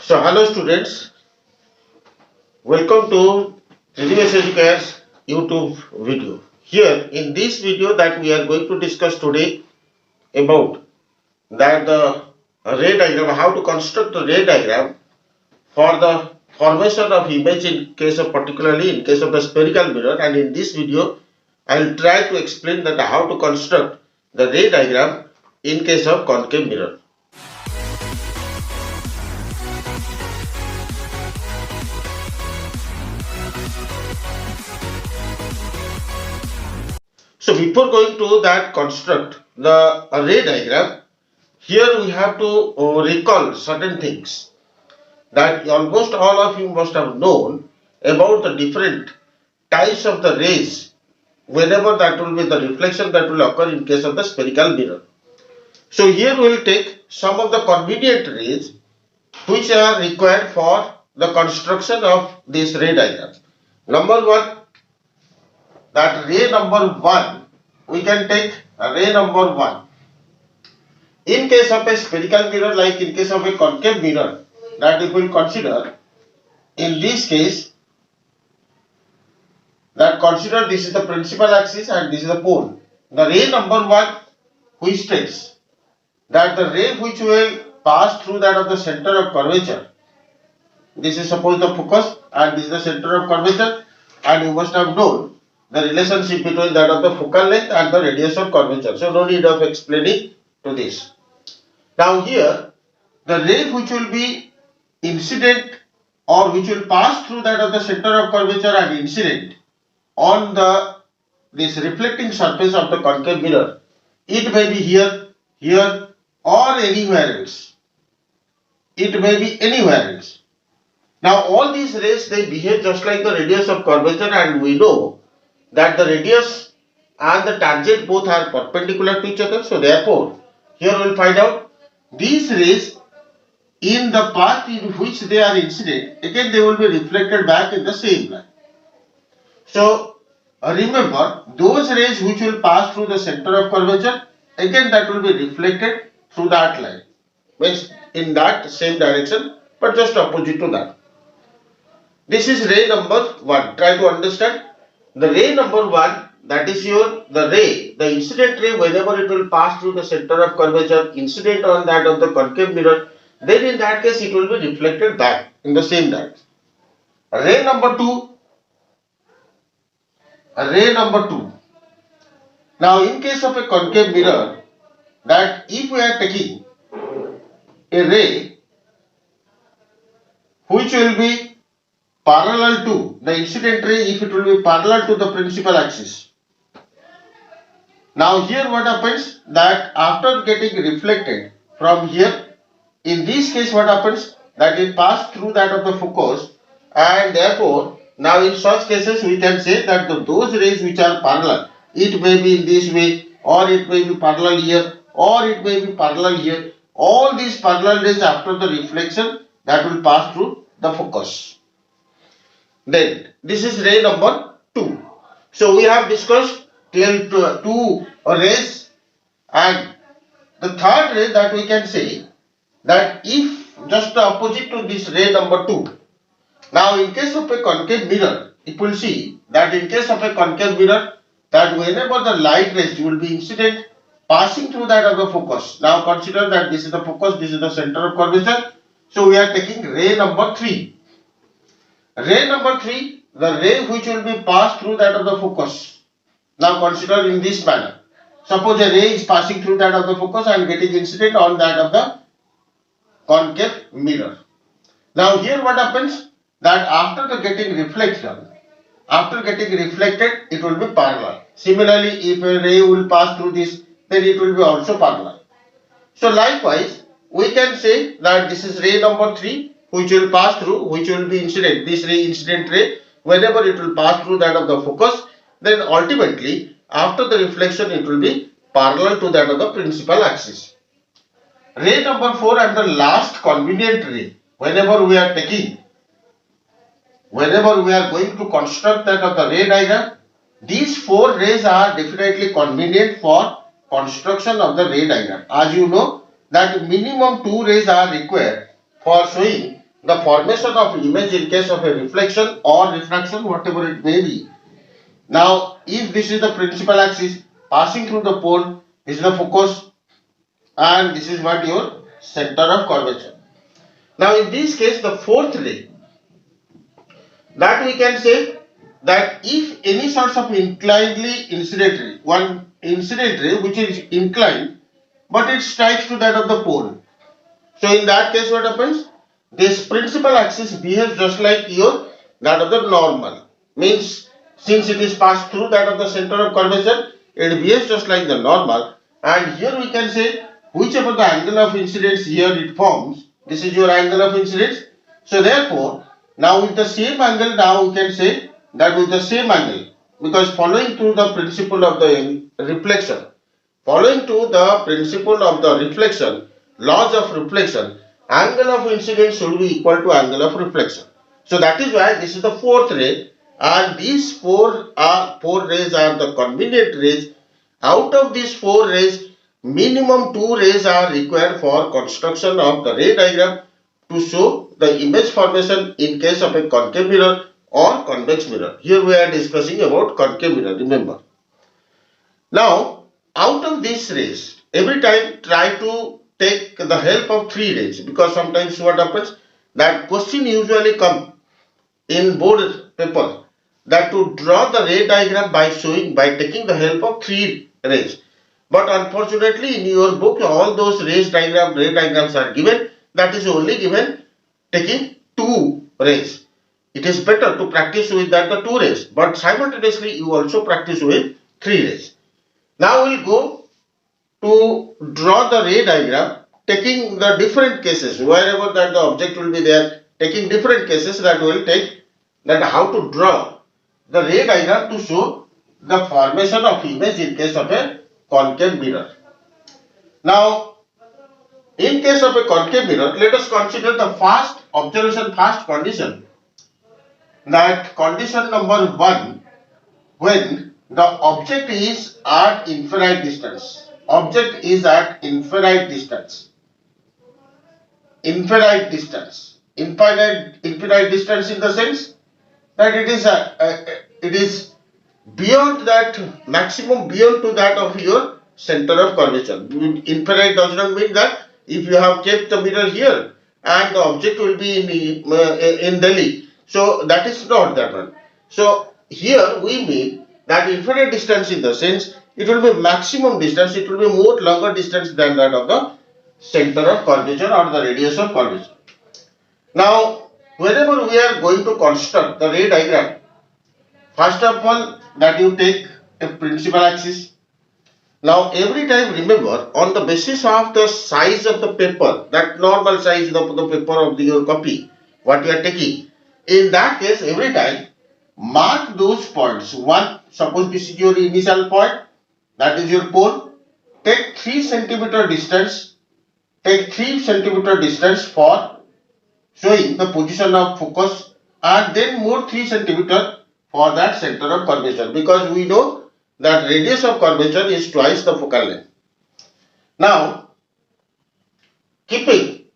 So, hello students, welcome to GDS Educare's YouTube video. Here in this video that we are going to discuss today about that the ray diagram, how to construct the ray diagram for the formation of image in case of particularly in case of the spherical mirror, and in this video I will try to explain that how to construct the ray diagram in case of concave mirror. So before going to that construct the array diagram, here we have to recall certain things that almost all of you must have known about the different types of the rays whenever that will be the reflection that will occur in case of the spherical mirror. So here we will take some of the convenient rays which are required for the construction of this ray diagram. Number one, that ray number 1, we can take ray number 1. In case of a spherical mirror, like in case of a concave mirror, that we will consider, in this case, that consider this is the principal axis and this is the pole. The ray number 1 which states that the ray which will pass through that of the center of curvature, this is suppose the focus and this is the center of curvature, and you must have known the relationship between that of the focal length and the radius of curvature. So no need of explaining to this. Now here, the ray which will be incident or which will pass through that of the center of curvature and incident on this reflecting surface of the concave mirror, it may be here, here or anywhere else. It may be anywhere else. Now all these rays, they behave just like the radius of curvature, and we know that the radius and the tangent both are perpendicular to each other. So therefore, here we will find out these rays in the path in which they are incident, again they will be reflected back in the same line. So remember, those rays which will pass through the center of curvature, again that will be reflected through that line, means in that same direction but just opposite to that. This is ray number 1. Try to understand. The ray number 1, that is the ray, the incident ray, whenever it will pass through the center of curvature, incident on that of the concave mirror, then in that case it will be reflected back in the same direction. Ray number 2. Ray number 2. Now in case of a concave mirror, that if we are taking a ray which will be parallel to the incident ray, if it will be parallel to the principal axis. Now here what happens, that after getting reflected from here, in this case what happens, that it passed through that of the focus, and therefore now in such cases we can say that those rays which are parallel, it may be in this way or it may be parallel here or it may be parallel here, all these parallel rays after the reflection that will pass through the focus. Then this is ray number 2. So we have discussed till 2 rays, and the third ray that we can say that if just the opposite to this ray number 2. Now in case of a concave mirror, it will see that in case of a concave mirror, that whenever the light rays will be incident passing through that of the focus. Now consider that this is the focus, this is the center of curvature. So we are taking ray number 3. Ray number 3, the ray which will be passed through that of the focus. Now consider in this manner. Suppose a ray is passing through that of the focus and getting incident on that of the concave mirror. Now here what happens, that after the getting reflection, after getting reflected, it will be parallel. Similarly, if a ray will pass through this, then it will be also parallel. So likewise, we can say that this is ray number 3 which will pass through, which will be incident, this ray incident ray, whenever it will pass through that of the focus, then ultimately after the reflection it will be parallel to that of the principal axis. Ray number 4 and the last convenient ray, whenever we are taking, whenever we are going to construct that of the ray diagram, these 4 rays are definitely convenient for construction of the ray diagram. As you know that minimum 2 rays are required for showing the formation of image in case of a reflection or refraction, whatever it may be. Now, if this is the principal axis passing through the pole, this is the focus, and this is what your center of curvature. Now, in this case, the fourth ray, that we can say that if any sorts of inclinedly incident ray, one incident ray which is inclined, but it strikes to that of the pole. So in that case, what happens? This principal axis behaves just like your that of the normal. Means since it is passed through that of the center of curvature, it behaves just like the normal. And here we can say whichever the angle of incidence here it forms, this is your angle of incidence. So therefore, now with the same angle, now we can say that with the same angle, because following through the principle of the reflection, following to the principle of the reflection, laws of reflection, angle of incidence should be equal to angle of reflection. So that is why this is the fourth ray, and these four rays are the convenient rays. Out of these four rays, minimum two rays are required for construction of the ray diagram to show the image formation in case of a concave mirror or convex mirror. Here we are discussing about concave mirror, remember. Now, out of these rays, every time try to take the help of three rays, because sometimes what happens, that question usually come in board paper, that to draw the ray diagram by taking the help of three rays. But unfortunately in your book all those ray diagrams are given, that is only given taking two rays. It is better to practice with that the two rays, but simultaneously you also practice with three rays. Now we will go to draw the ray diagram taking the different cases, wherever that the object will be there, taking different cases that we will take, that how to draw the ray diagram to show the formation of image in case of a concave mirror. Now, in case of a concave mirror, let us consider the first observation, first condition, that condition number 1, when the object is at infinite distance. Object is at infinite distance. Infinite distance in the sense that it is beyond that, maximum beyond to that of your center of curvature. Infinite does not mean that if you have kept the mirror here and the object will be in Delhi, so that is not that one. So here we mean that infinite distance in the sense it will be maximum distance, it will be more longer distance than that of the center of curvature or the radius of curvature. Now, whenever we are going to construct the ray diagram, first of all that you take a principal axis. Now every time remember, on the basis of the size of the paper, that normal size of the paper of your copy, what you are taking, in that case every time mark those points. One, suppose this is your initial point, that is your pole, take 3 centimeter distance, take 3 centimeter distance for showing the position of focus, and then more 3 centimeter for that center of curvature, because we know that radius of curvature is twice the focal length. Now, keeping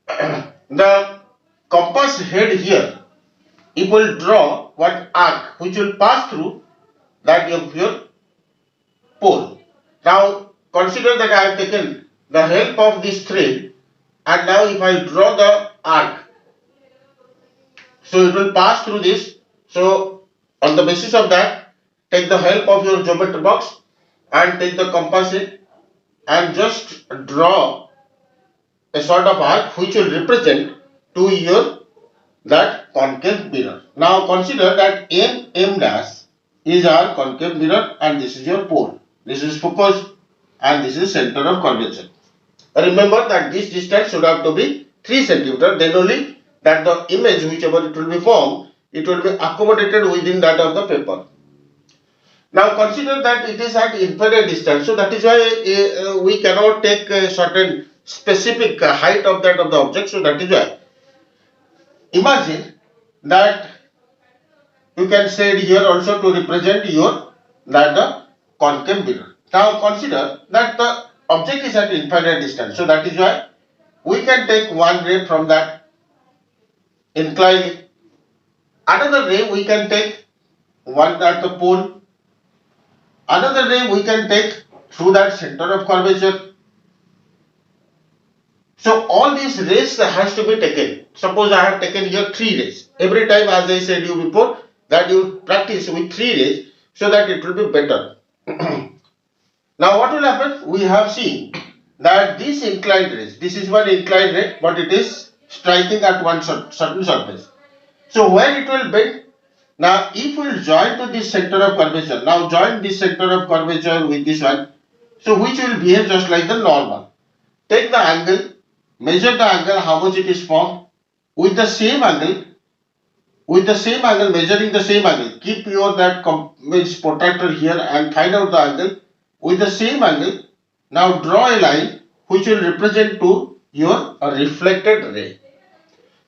the compass head here, it will draw one arc which will pass through that of your pole. Now, consider that I have taken the help of this thread, and now if I draw the arc, so it will pass through this. So on the basis of that, take the help of your geometry box and take the compass head and just draw a sort of arc which will represent to your that concave mirror. Now consider that M dash is our concave mirror and this is your pole. This is focus and this is center of curvature. Remember that this distance should have to be 3 centimeter, then only that the image whichever it will be formed, it will be accommodated within that of the paper. Now consider that it is at infinite distance, so that is why we cannot take a certain specific height of that of the object. So that is why imagine that you can say here also to represent your that the concave mirror. Now consider that the object is at infinite distance, so that is why we can take one ray from that inclining. Another ray we can take one at the pole. Another ray we can take through that center of curvature. So all these rays has to be taken. Suppose I have taken here 3 rays. Every time, as I said you before, that you practice with 3 rays so that it will be better. Now what will happen? We have seen that this inclined rays, this is one inclined ray, but it is striking at one certain surface. So where it will bend? Now if we will join to this center of curvature, now join this center of curvature with this one, so which will behave just like the normal. Take the angle, measure the angle, how much it is formed, with the same angle, measuring the same angle, keep your that protractor here and find out the angle. With the same angle, now draw a line which will represent to your reflected ray.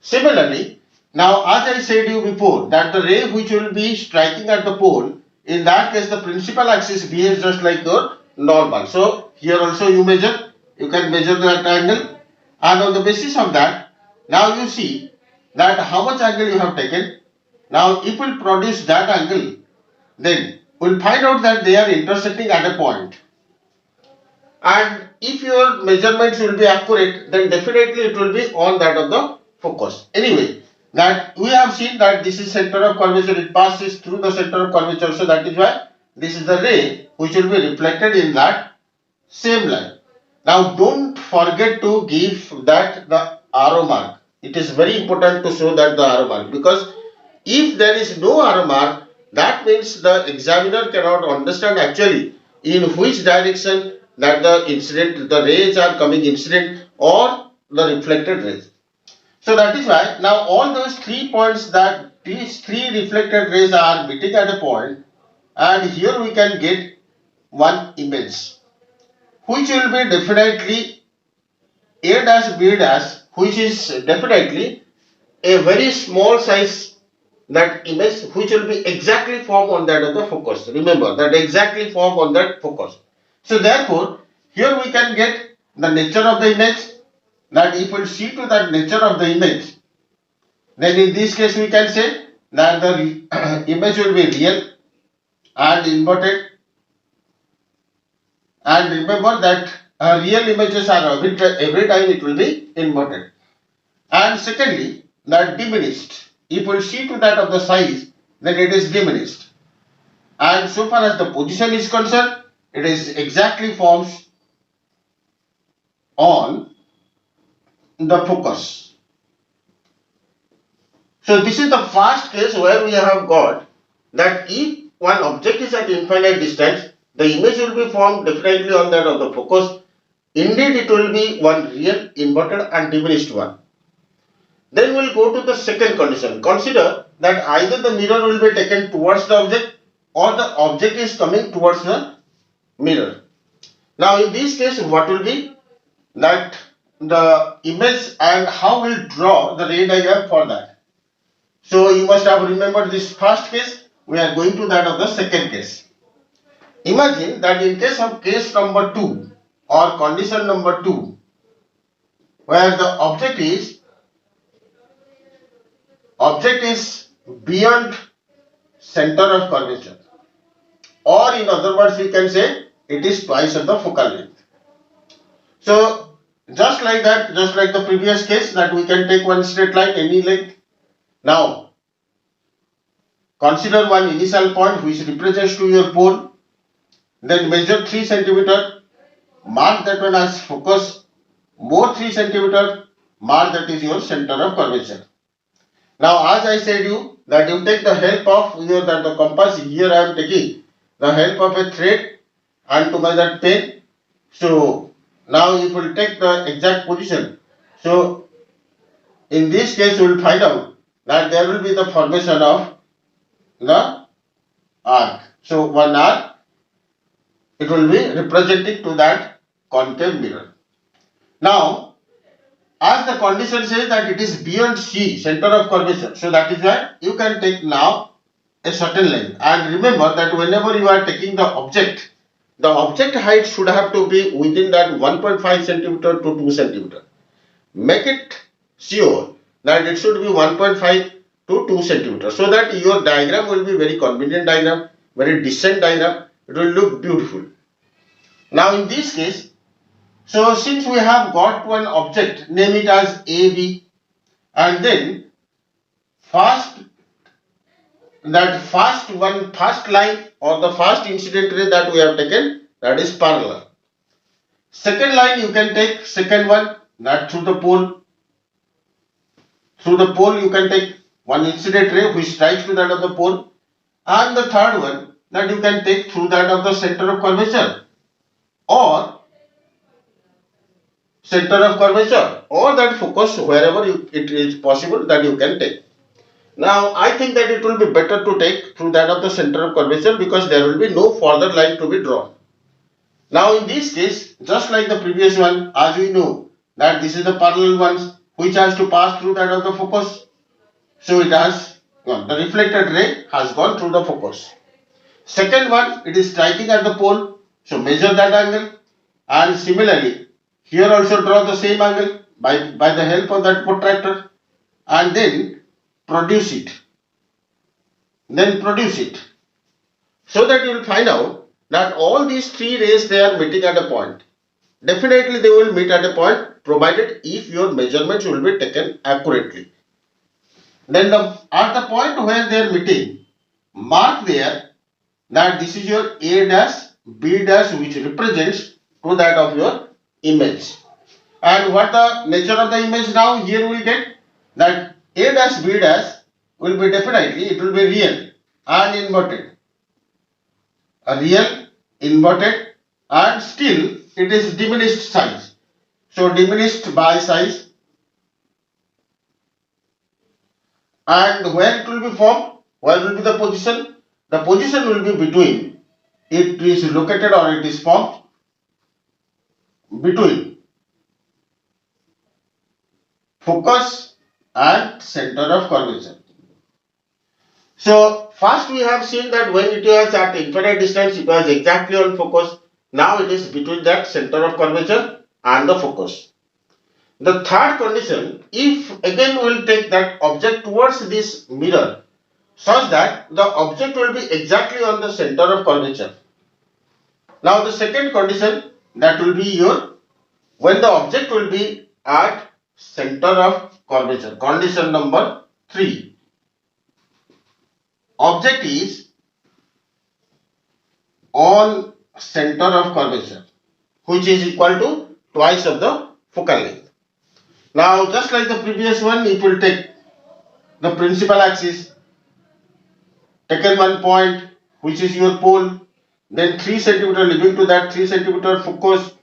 Similarly, now as I said you before, that the ray which will be striking at the pole, in that case the principal axis behaves just like your normal. So here also you can measure that angle, and on the basis of that, now you see that how much angle you have taken. Now if we produce that angle, then we will find out that they are intersecting at a point. And if your measurements will be accurate, then definitely it will be on that of the focus. Anyway, that we have seen that this is center of curvature, it passes through the center of curvature, so that is why this is the ray which will be reflected in that same line. Now don't forget to give that the arrow mark. It is very important to show that the arrow mark, because if there is no arrow mark, that means the examiner cannot understand actually in which direction that the rays are coming incident or the reflected rays. So that is why now all those 3 points, that these 3 reflected rays are meeting at a point, and here we can get one image which will be definitely A dash B dash, which is definitely a very small size, that image which will be exactly formed on that of the focus. Remember that exactly formed on that focus. So therefore here we can get the nature of the image, that if we see to that nature of the image, then in this case we can say that the image will be real and inverted. And remember that real images are every time it will be inverted. And secondly, that diminished. If we see to that of the size, then it is diminished. And so far as the position is concerned, it is exactly forms on the focus. So this is the first case where we have got that if one object is at infinite distance, the image will be formed definitely on that of the focus. Indeed, it will be one real, inverted and diminished one. Then we will go to the second condition. Consider that either the mirror will be taken towards the object or the object is coming towards the mirror. Now in this case, what will be that the image, and how we will draw the ray diagram for that. So you must have remembered this first case. We are going to that of the second case. Imagine that in case of case number 2 or condition number 2, where the object is beyond center of curvature, or in other words we can say it is twice of the focal length. So just like that, just like the previous case, that we can take one straight line any length. Now consider one initial point which represents to your pole, then measure 3 cm, mark that one as focus, more 3 cm, mark that is your center of curvature. Now as I said you that you take the help of the compass. Here I am taking the help of a thread and to measure pen. So now you will take the exact position. So in this case we will find out that there will be the formation of the arc. So one arc, it will be representing to that concave mirror. Now as the condition says that it is beyond C, center of curvature, so that is why you can take now a certain length. And remember that whenever you are taking the object height should have to be within that 1.5 cm to 2 cm. Make it sure that it should be 1.5 to 2 centimeters, so that your diagram will be very convenient diagram, very decent diagram. It will look beautiful. Now in this case, so since we have got one object, name it as AB, and then first first line or the first incident ray that we have taken, that is parallel. Second line you can take second one, that through the pole. Through the pole you can take one incident ray which strikes to that of the pole, and the third one that you can take through that of the center of curvature, or that focus wherever it is possible that you can take. Now I think that it will be better to take through that of the center of curvature, because there will be no further line to be drawn. Now in this case, just like the previous one, as we know that this is the parallel ones which has to pass through that of the focus. So it has gone. The reflected ray has gone through the focus. Second one, it is striking at the pole. So measure that angle, and similarly here also draw the same angle by the help of that protractor, and then produce it. So that you will find out that all these three rays, they are meeting at a point. Definitely they will meet at a point, provided if your measurements will be taken accurately. Then at the point where they are meeting, mark there that this is your A dash, B dash, which represents to that of your image. And what the nature of the image now, here we will get that A dash, B dash will be definitely, it will be real and inverted. A real, inverted, and still it is diminished size. So diminished by size. And where it will be formed? Where will be the position? The position will be between, it is located or it is formed between focus and center of curvature. So first we have seen that when it was at infinite distance, it was exactly on focus. Now it is between that center of curvature and the focus. The third condition, if again we will take that object towards this mirror, such that the object will be exactly on the center of curvature. Now the second condition, that will be your, when the object will be at center of curvature. Condition number 3. Object is on center of curvature, which is equal to twice of the focal length. Now just like the previous one, it will take the principal axis, taken one point which is your pole, then 3 centimeter leaving to that 3 centimeter focus,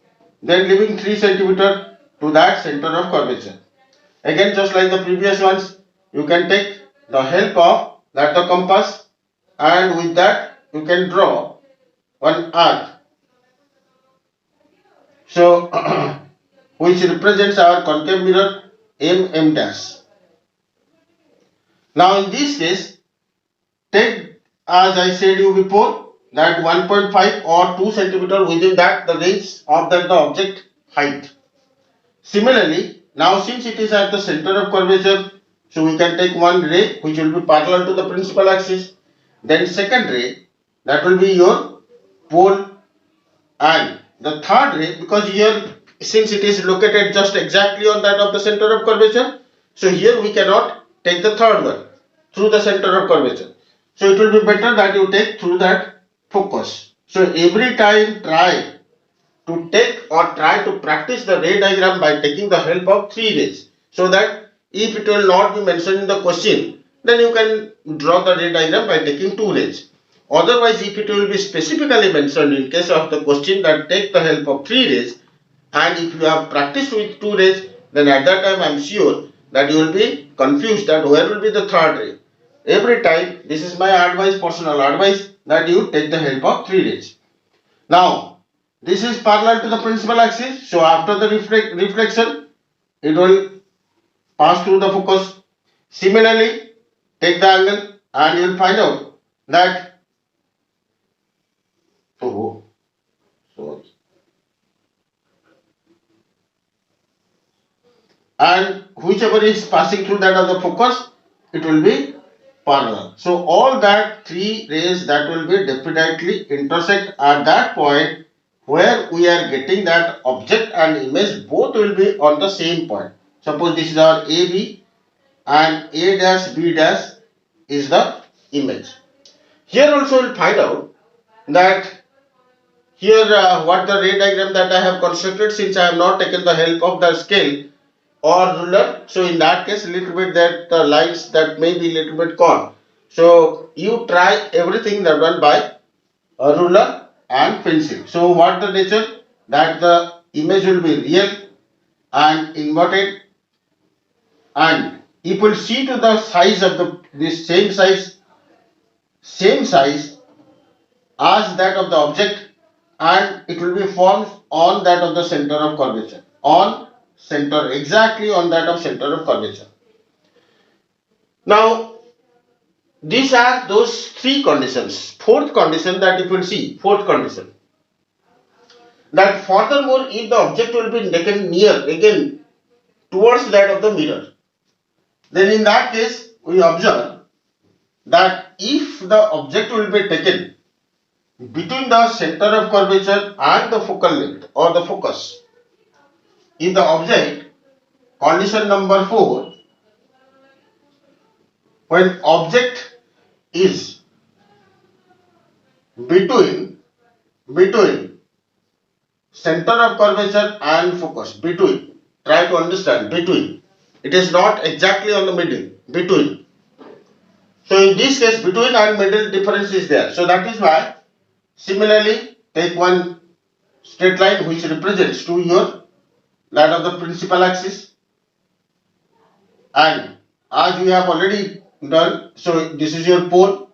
then leaving 3 centimeter to that center of curvature. Again, just like the previous ones, you can take the help of that the compass, and with that you can draw one arc. So which represents our concave mirror M dash. Now in this case, take, as I said you before, that 1.5 or 2 centimeter, within that the range of that the object height. Similarly, now since it is at the center of curvature, so we can take one ray which will be parallel to the principal axis, then second ray, that will be your pole, and the third ray, because here since it is located just exactly on that of the center of curvature, so here we cannot take the third one through the center of curvature. So it will be better that you take through that focus. So every time try to take or try to practice the ray diagram by taking the help of 3 rays, so that if it will not be mentioned in the question, then you can draw the ray diagram by taking 2 rays. Otherwise, if it will be specifically mentioned in case of the question that take the help of 3 rays, and if you have practiced with 2 rays, then at that time I am sure that you will be confused that where will be the third ray. Every time, this is my advice, personal advice, that you take the help of 3 rays. Now this is parallel to the principal axis, so after the reflection it will pass through the focus. Similarly, take the angle and you will find out that, oh sorry, and whichever is passing through that of the focus, it will be parallel. So all that three rays that will be definitely intersect at that point where we are getting that object and image, both will be on the same point. Suppose this is our AB and A dash B dash is the image. Here also we'll find out that here what the ray diagram that I have constructed, since I have not taken the help of the scale or ruler, so in that case a little bit that the lines that may be little bit gone. So you try everything that done by a ruler and pencil. So what the nature, that the image will be real and inverted, and if we see to the size of the this same size as that of the object, and it will be formed on that of the center of curvature, on center, exactly on that of center of curvature. Now these are those three conditions. Fourth condition, that if you see, fourth condition, that furthermore if the object will be taken near again towards that of the mirror, then in that case we observe that if the object will be taken between the center of curvature and the focal length or the focus, if the object, condition number 4, when object is between center of curvature and focus, between, try to understand, between, it is not exactly on the middle, between. So in this case between and middle difference is there, so that is why similarly take one straight line which represents to your that of the principal axis, and as we have already done, so this is your pole,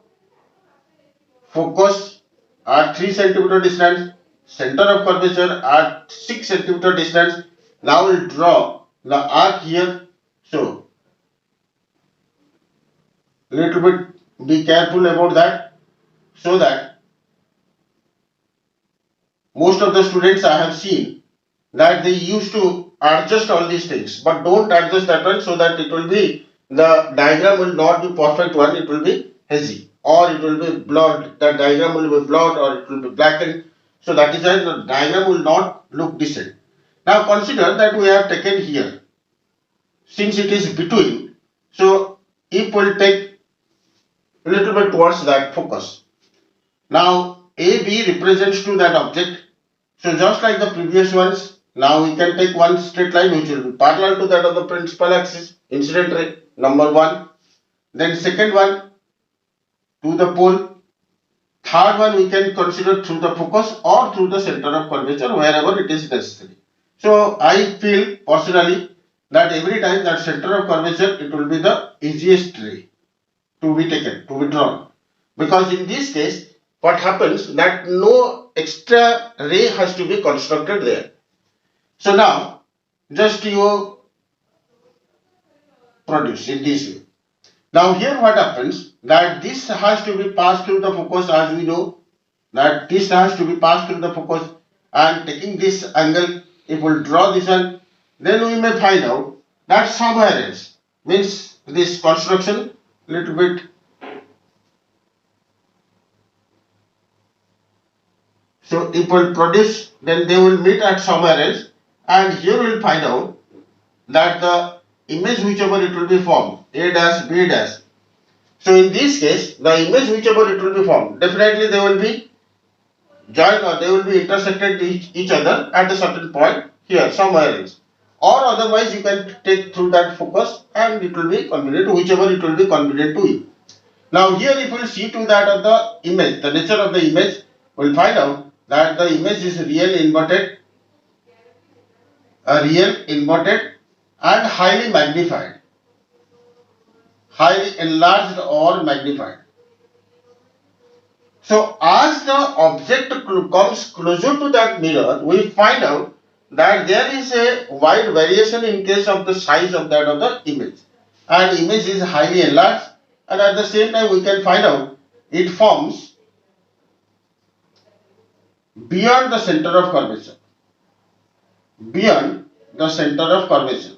focus at 3 centimeter distance, center of curvature at 6 centimeter distance. Now we'll draw the arc here. So little bit be careful about that, so that most of the students I have seen that they used to adjust all these things, but don't adjust that one, so that it will be, the diagram will not be perfect one, it will be hazy or it will be blurred, the diagram will be blurred or it will be blackened, so that is why the diagram will not look decent. Now consider that we have taken here, since it is between, so if we will take a little bit towards that focus. Now AB represents to that object, so just like the previous ones, now we can take one straight line which will be parallel to that of the principal axis, incident ray number 1, then second one to the pole, third one we can consider through the focus or through the center of curvature wherever it is necessary. So I feel personally that every time that center of curvature, it will be the easiest ray to be taken, to be drawn, because in this case what happens that no extra ray has to be constructed there. So now just you produce in this way. Now here what happens, that this has to be passed through the focus, as we know that this has to be passed through the focus, and taking this angle, if we will draw this one, then we may find out that somewhere else, means this construction little bit, so if we will produce, then they will meet at somewhere else, and here we will find out that the image whichever it will be formed, A dash B dash. So in this case, the image whichever it will be formed, definitely they will be joined or they will be intersected each other at a certain point here somewhere else, or otherwise you can take through that focus and it will be convenient, whichever it will be convenient to you. Now here if we will see to that of the image, the nature of the image, we will find out that the image is real inverted and highly magnified, highly enlarged or magnified. So as the object comes closer to that mirror, we find out that there is a wide variation in case of the size of that of the image, and image is highly enlarged, and at the same time we can find out it forms beyond the center of curvature, beyond the center of curvature.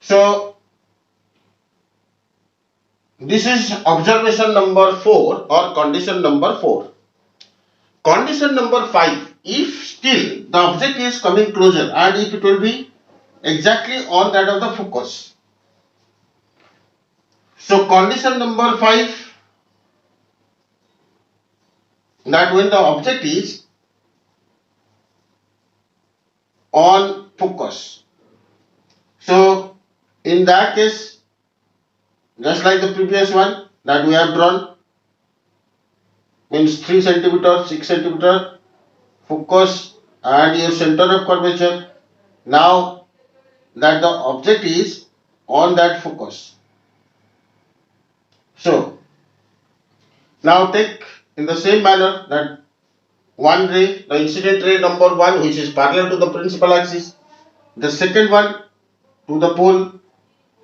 So this is observation number 4 or condition number 4. Condition number 5, if still the object is coming closer and if it will be exactly on that of the focus. So condition number 5, that when the object is on focus. So in that case, just like the previous one that we have drawn, means 3 centimeter, 6 centimeter focus and your center of curvature. Now that the object is on that focus. So now take in the same manner that one ray, the incident ray number 1, which is parallel to the principal axis, the second one to the pole,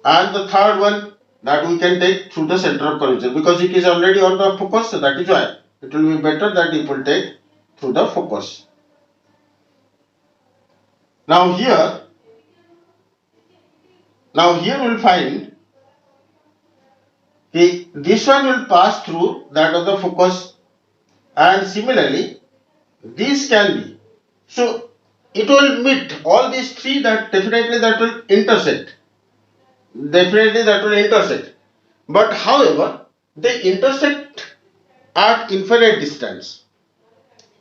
and the third one that we can take through the center of curvature, because it is already on the focus, so that is why it will be better that it will take through the focus. Now here we will find this one will pass through that of the focus, and similarly this can be. So it will meet all these three, that definitely that will intersect. Definitely that will intersect. But however, they intersect at infinite distance,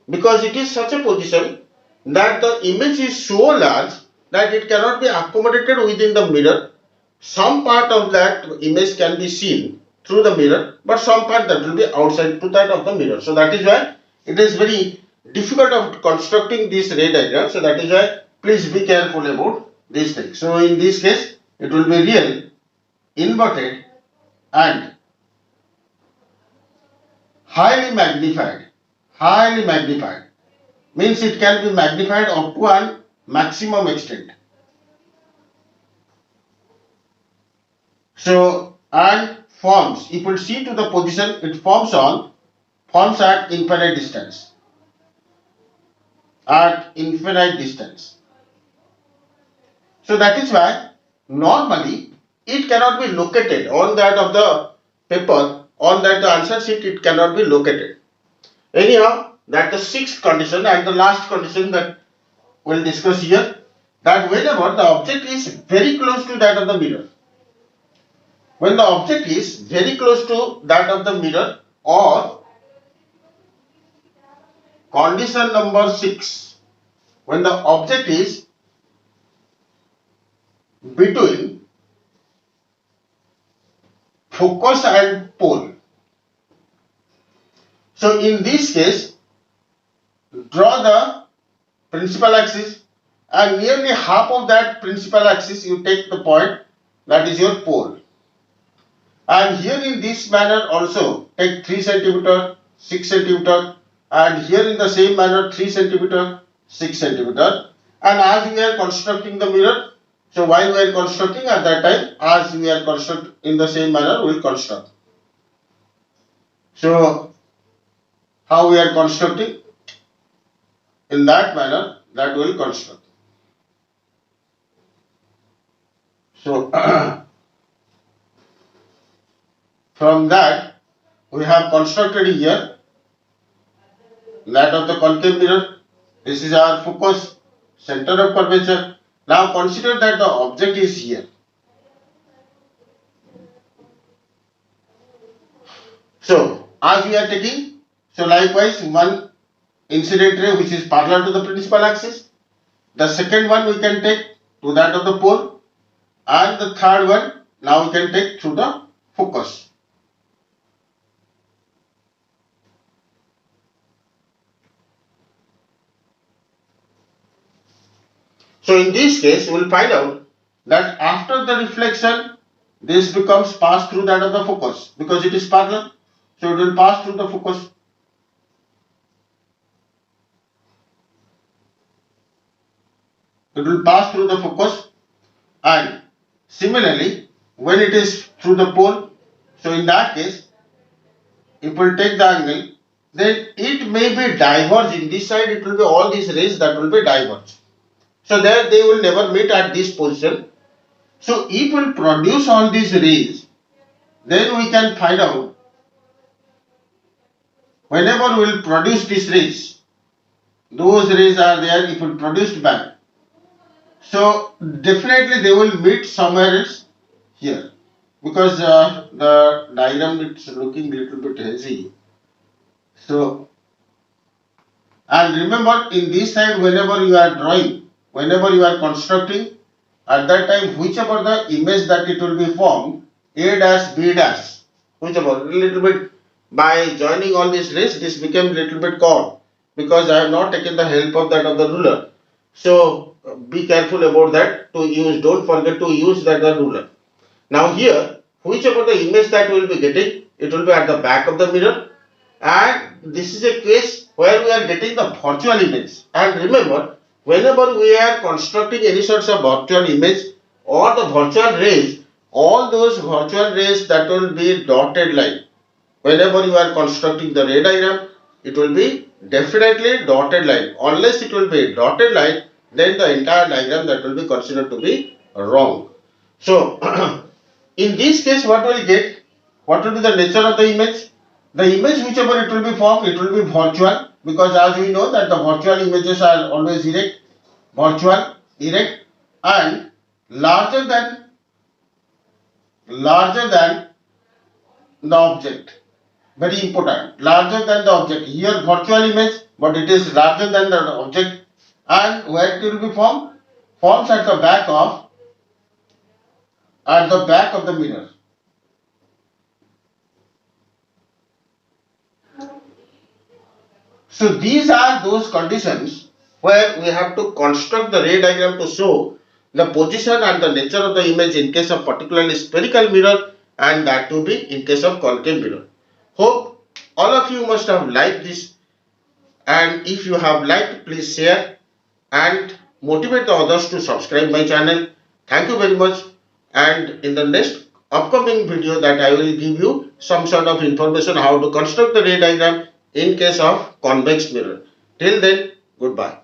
because it is such a position that the image is so large that it cannot be accommodated within the mirror. Some part of that image can be seen through the mirror, but some part that will be outside to that of the mirror. So that is why it is very difficult of constructing this ray diagram. So that is why please be careful about these things. So in this case, it will be real, inverted and highly magnified. Highly magnified means it can be magnified up to an maximum extent. So and forms, if you see to the position, it forms at infinite distance. At infinite distance. So that is why normally it cannot be located on that of the paper, on that the answer sheet it cannot be located. Anyhow, that the sixth condition and the last condition that we will discuss here, that whenever the object is very close to that of the mirror, when the object is very close to that of the mirror, or condition number 6, when the object is between focus and pole. So in this case, draw the principal axis, and nearly half of that principal axis you take the point, that is your pole. And here in this manner also take 3 centimeter, 6 centimeter, and here in the same manner 3 centimeter, 6 centimeter. And as we are constructing the mirror, so while we are constructing at that time, as we are constructing in the same manner, we will construct. So how we are constructing? In that manner, that we will construct. So from that, we have constructed here that of the concave mirror. This is our focus, center of curvature. Now consider that the object is here. So as we are taking, so likewise one incident ray which is parallel to the principal axis. The second one we can take to that of the pole, and the third one now we can take through the focus. So in this case, we will find out that after the reflection, this becomes passed through that of the focus, because it is parallel. So it will pass through the focus. It will pass through the focus, and similarly, when it is through the pole, so in that case, if we will take the angle, then it may be diverging. This side it will be all these rays that will be diverged. So there they will never meet at this position. So if we produce all these rays, then we can find out whenever we will produce these rays, those rays are there if we produced back. So definitely they will meet somewhere else here, because the diagram it's looking little bit hazy. So, and remember in this side whenever you are drawing, whenever you are constructing, at that time whichever the image that it will be formed, A dash B dash, whichever, little bit, by joining all these rays this became little bit cold, because I have not taken the help of that of the ruler. So be careful about that to use, don't forget to use that the ruler. Now here, whichever the image that we will be getting, it will be at the back of the mirror, and this is a case where we are getting the virtual image. And remember, whenever we are constructing any sorts of virtual image or the virtual rays, all those virtual rays that will be dotted line. Whenever you are constructing the ray diagram, it will be definitely dotted line. Unless it will be dotted line, then the entire diagram that will be considered to be wrong. So, in this case, what will get? What will be the nature of the image? The image whichever it will be formed, it will be virtual, because as we know that the virtual images are always erect, virtual, erect, and larger than the object. Very important, larger than the object. Here virtual image, but it is larger than the object. And where it will be formed? Forms at the back of the mirror. So these are those conditions where we have to construct the ray diagram to show the position and the nature of the image in case of particularly spherical mirror, and that to be in case of concave mirror. Hope all of you must have liked this, and if you have liked, please share and motivate the others to subscribe my channel. Thank you very much, and in the next upcoming video that I will give you some sort of information how to construct the ray diagram in case of convex mirror. Till then, goodbye.